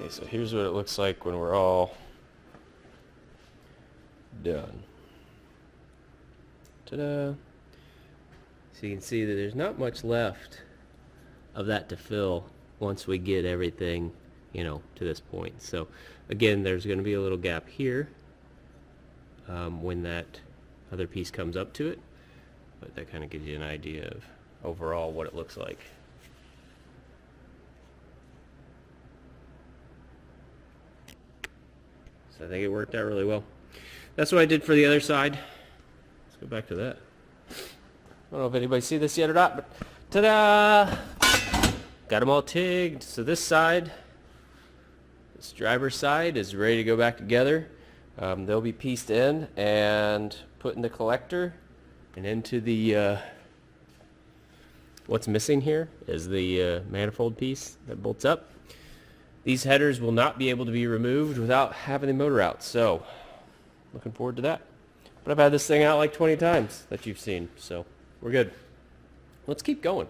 Okay, so here's what it looks like when we're all done. Ta-da! So you can see that there's not much left of that to fill once we get everything, you know, to this point. So again, there's going to be a little gap here when that other piece comes up to it, but that kind of gives you an idea of overall what it looks like. So I think it worked out really well. That's what I did for the other side. Let's go back to that. I don't know if anybody see this yet or not, but ta-da! Got them all tigged. So this side, this driver's side, is ready to go back together. They'll be pieced in and put in the collector and into the what's missing here is the manifold piece that bolts up. These headers will not be able to be removed without having the motor out, so looking forward to that. But I've had this thing out like 20 times that you've seen, so we're good. Let's keep going.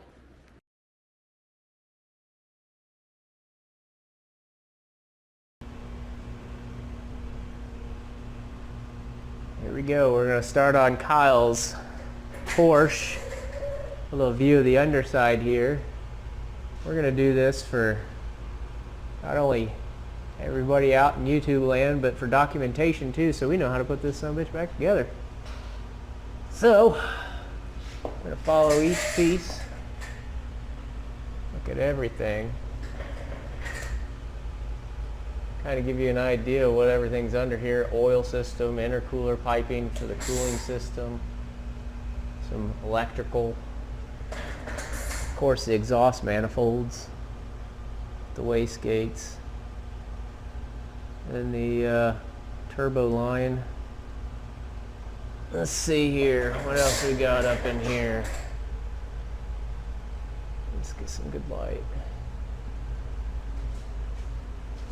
Here we go. We're going to start on Kyle's Porsche. A little view of the underside here. We're going to do this for not only everybody out in YouTube land, but for documentation too, so we know how to put this son of a bitch back together. So, I'm going to follow each piece. Look at everything. Kind of give you an idea of what everything's under here. Oil system, intercooler piping for the cooling system, some electrical, of course the exhaust manifolds, the wastegates, and the turbo line. Let's see here, what else we got up in here? Let's get some good light.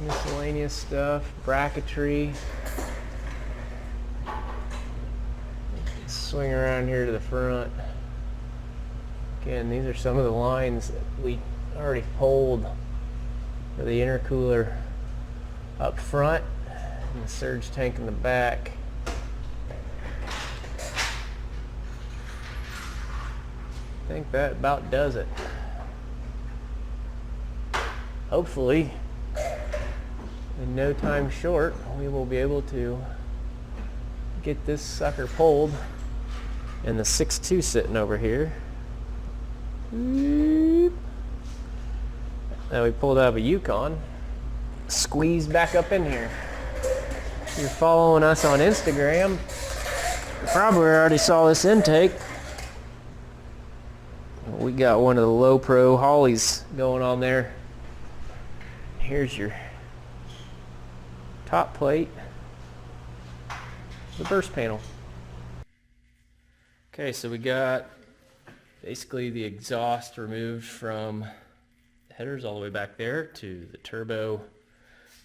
Miscellaneous stuff, bracketry. Let's swing around here to the front. Again, these are some of the lines that we already pulled for the intercooler up front and the surge tank in the back. I think that about does it. Hopefully, in no time short, we will be able to get this sucker pulled. And the 6.2 sitting over here. Now we pulled out of a Yukon, squeezed back up in here. If you're following us on Instagram, you probably already saw this intake. We got one of the low pro Hollies going on there. Here's your top plate, the burst panel. Okay, so we got basically the exhaust removed from the headers all the way back there to the turbo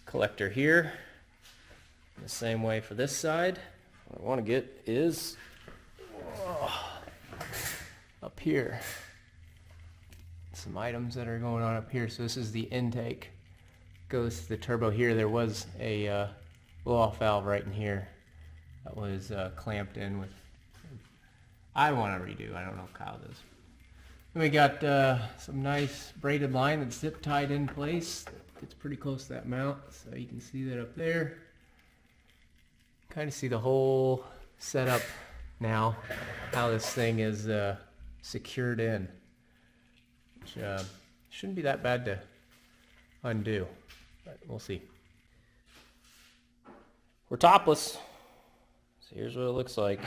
collector here. The same way for this side. What I want to get is up here. Some items that are going on up here. So this is the intake. Goes to the turbo here. There was a blow-off valve right in here that was clamped in with. I want to redo. I don't know if Kyle does. Then we got some nice braided line that's zip tied in place. Gets pretty close to that mount, so you can see that up there. Kind of see the whole setup now, how this thing is secured in, which shouldn't be that bad to undo. But we'll see. We're topless. So here's what it looks like.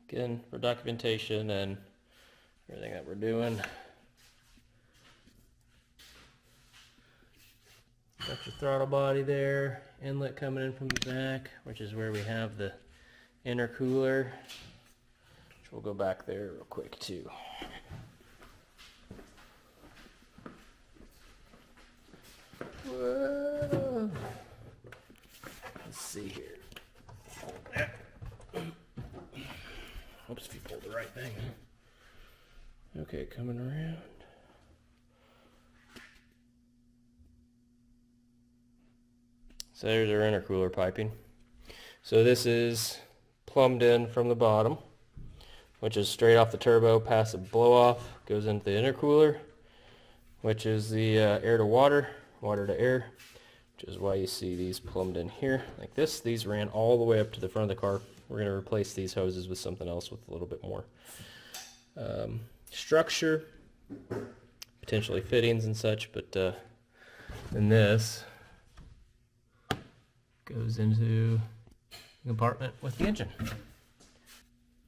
Again, for documentation and everything that we're doing. Got your throttle body there, inlet coming in from the back, which is where we have the intercooler, which we'll go back there real quick too. Whoa. Let's see here. Oops, if you pulled the right thing. Okay, coming around. So there's our intercooler piping. So this is plumbed in from the bottom, which is straight off the turbo, past the blow off, goes into the intercooler, which is the air to water, water to air, which is why you see these plumbed in here like this. These ran all the way up to the front of the car. We're going to replace these hoses with something else with a little bit more structure, potentially fittings and such, but then this goes into the compartment with the engine.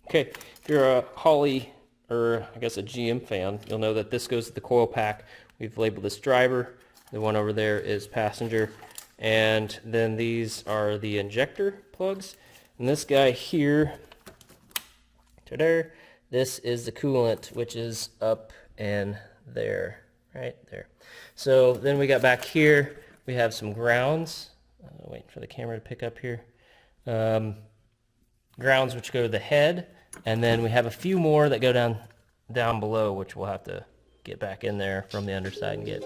Okay, if you're a Holley, or I guess a GM fan, you'll know that this goes to the coil pack. We've labeled this driver, the one over there is passenger, and then these are the injector plugs. And this guy here, ta-da, this is the coolant, which is up in there, right there. So then we got back here, we have some grounds. Waiting for the camera to pick up here. Grounds which go to the head, and then we have a few more that go down below, which we'll have to get back in there from the underside and get.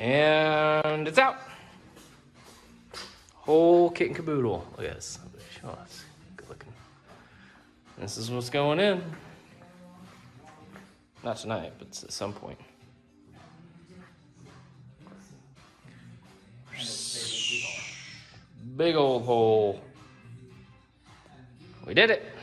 And it's out. Whole kit and caboodle. Look at this. Oh, that's good looking. This is what's going in. Not tonight, but it's at some point. Big old hole. We did it.